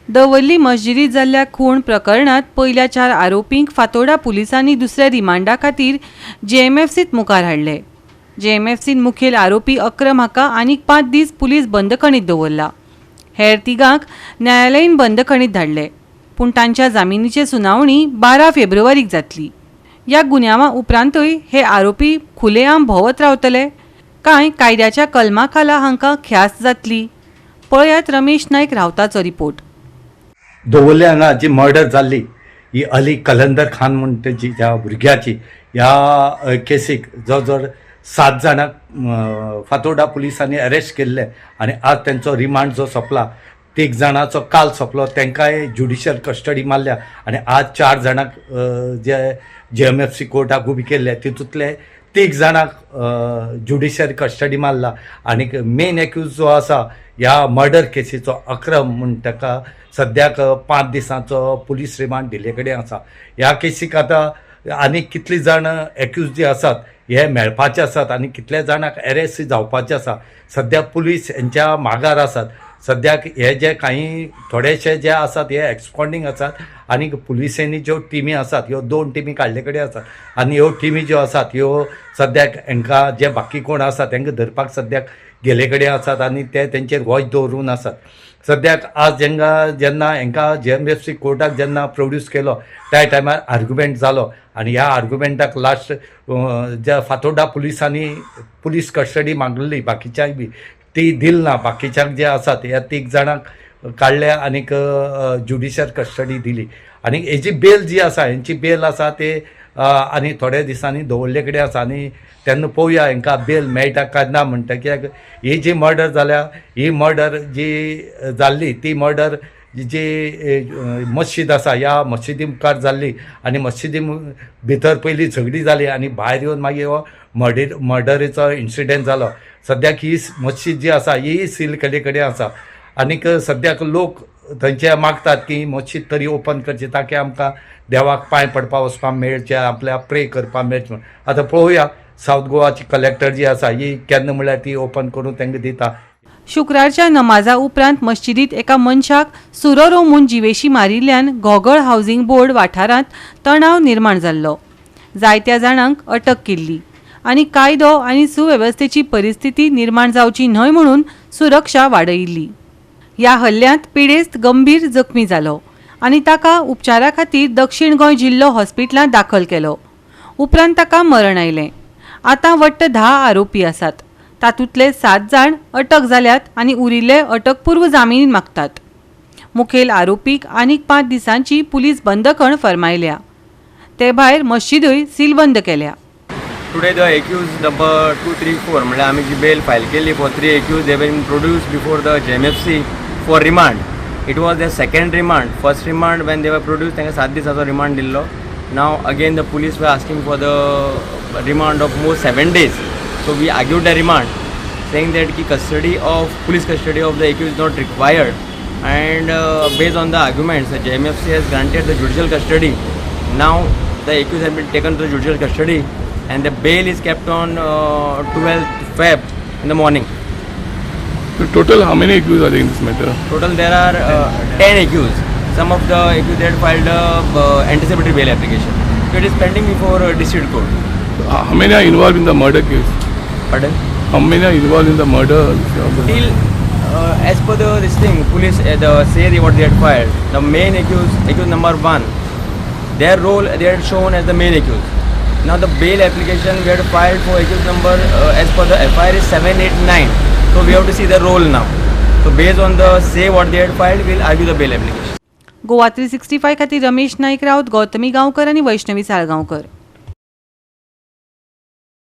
दवर्ली मस्जिदीत जाल्ल्या खून प्रकरणात पयल्या 4 आरोपींक फातोर्डा पुलिसांनी दुसऱ्या रिमांडा खातीर जेएमएफसीत मुखार हाडले। जेएमएफसीन मुखेल आरोपी अक्रम हाका आनीक 5 दीस पुलीस बंदखणीत दवरला। हेर तिगांक न्यायालयीन बंदखणीत धाडले, पूण तांच्या जामिनीची सुनावणी 12 फेब्रुवारीक जातली। ह्या गुन्यांवा उपरांतय हे आरोपी खुलेआम भोंवत रावतले काय कायद्याच्या कलमा खाला हांकां ख्यास्त जातली? पळयात रमेश नायक रावताचो रिपोर्ट। दवर्ले हांगा जी मर्डर जाल्ली ही अली कलंदर खान म्हणटा जी ज्या भुरग्याची ह्या केसीक जवळ 7 जाणांक फातोर्डा पुलिसांनी अरेस्ट केल्ले आनी आज त्यांचो रिमांड जो सोंपला 3 जाणांचो काल सोंपलो, तांकांय ज्युडिशियल कस्टडी मारल्या आनी आज 4 जाणांक जे जेएमएफसी कोर्टाक उबी केल्ले तितूंतले 3 जाणांक ज्युडिशियल कस्टडी मारला आनी मेन एक्यूज जो आसा ह्या मर्डर केसीचो अक्रम म्हण ताका सद्याक 5 दिसांचो पुलीस रिमांड दिल्ले कडेन आसा। ह्या केसीक आतां आनी कितली जाण एक्यूज जे आसात हे मेळपाचे आसात आनी कितले जाणांक अरेस्ट जावपाचे आसा। सद्याक पुलीस हेंच्या मागार आसात। सद्याक हे जे काही थोडेशे जे आसात हे एक्सपॉन्डिंग आसात आनी पुलिसांनी ज्यो टिमी आसात ह्यो 2 टिमी काडले कडेन आसात आनी ह्यो टिमी ज्यो आसात ह्यो सद्याक हांकां जे बाकी कोण आसात तांकां धरपाक सद्याक गेले कडेन आसात आनी ते तेंचेर वॉच दवरून आसात। सद्याक आज जेन्ना हांकां जेएमएफसी कोर्टाक जेन्ना प्रोड्यूस केलो त्या टायमार आर्ग्युमेंट जालो आनी ह्या आर्ग्युमेंटाक लास्ट ज्या फातोर्डा पुलिसांनी पुलीस कस्टडी मागलेली बाकीच्यांक बी ती दिल ना। बाकीच्यांक जे आसात ह्या 3 जाणांक काडले आनीक ज्युडिशियल कस्टडी दिली आनी हेजी बेल जी आसा हेंची बेल आसा ते आनी थोडे दिसांनी दवरले कडेन आसा आनी तेन्ना पळोवया हांकां बेल मेळटा काय ना म्हणटा। कित्याक ही जी मर्डर जाल्या ही मर्डर जी जाल्ली ती मर्डर जी मस्जिद आसा ह्या मस्जिदी मुखार जाल्ली आनी मस्जिदी भितर पयली झगडी जाली आनी भायर येवन मागीर हो मर्डरीचो इन्सिडेंट जालो। सद्याक ही मस्जिद जी आसा ही सील केले कडेन आसा आनीक सद्याक लोक थंयचे मागतात की मस्जिद तरी ओपन करची ताकी आमकां देवाक पांय पडपा वचपाक मेळचें, आपल्या प्रे करपाक मेळचें। आतां पळोवया सावथ गोवाची कलेक्टर जी आसा ही केन्ना म्हळ्यार ती ओपन करून तांकां दिता। शुक्रारच्या नमाजा उपरांत मस्जिदीत एका मनशाक सुरो रोवून जिवेशी मारिल्ल्यान घोगळ हावसिंग बोर्ड वाठारांत तणाव निर्माण जाल्लो। जायत्या जाणांक अटक केल्ली आनी कायदो आनी सुवेवस्थेची परिस्थिती निर्माण जावची न्हय म्हणून सुरक्षा वाडयिल्ली। ह्या हल्ल्यांत पिडेस्त गंभीर जखमी जालो आनी ताका उपचारा खातीर दक्षिण गोंय जिल्लो हॉस्पिटलांत दाखल केलो। उपरांत ताका मरण आयलें। आतां वट्ट 10 आरोपी आसात, तातूंतले 7 जाण अटक जाल्यात आनी उरिल्ले अटकपूर्व जामीन मागतात। मुखेल आरोपीक आनीक 5 दिसांची पुलीस बंदखण फर्मायल्या। ते भायर मस्जिदूय सीलबंद केल्या। Today the accused number 2, 3, 4 म्हणजे आम्ही जी बेल फाईल केली for 3 accused they were introduced before the JMFC for remand. It was their second remand. First remand when they were produced त्यांना 7 दिसाचो रिमांड दिल्लो. Now again the police were asking for the remand of more 7 days. So we argued the remand saying that ki police custody of the accused is not required and based on the arguments the JMFC has granted the judicial custody. Now the accused has been taken to the judicial custody and the bail is kept on 12th Feb in the morning. So total how many accused are there in this matter? Total there are 10 accused. Some of the accused had filed a anticipatory bail application. So it is pending before district court. So how many are involved in the murder case? Pardon? How many are involved in the murder? Till as per this thing, police say what they had filed. The main accused number 1, their role they had shown as the main accused. Now the bail application we had filed for accused number as per the FIR is 7, 8, 9. So we have to see the role now. So based on the say what they had filed, we'll argue the bail application. Goa 365 खातीर रमेश नायक रावत, गौतमी गांवकर आनी वैष्णवी साळगांवकर।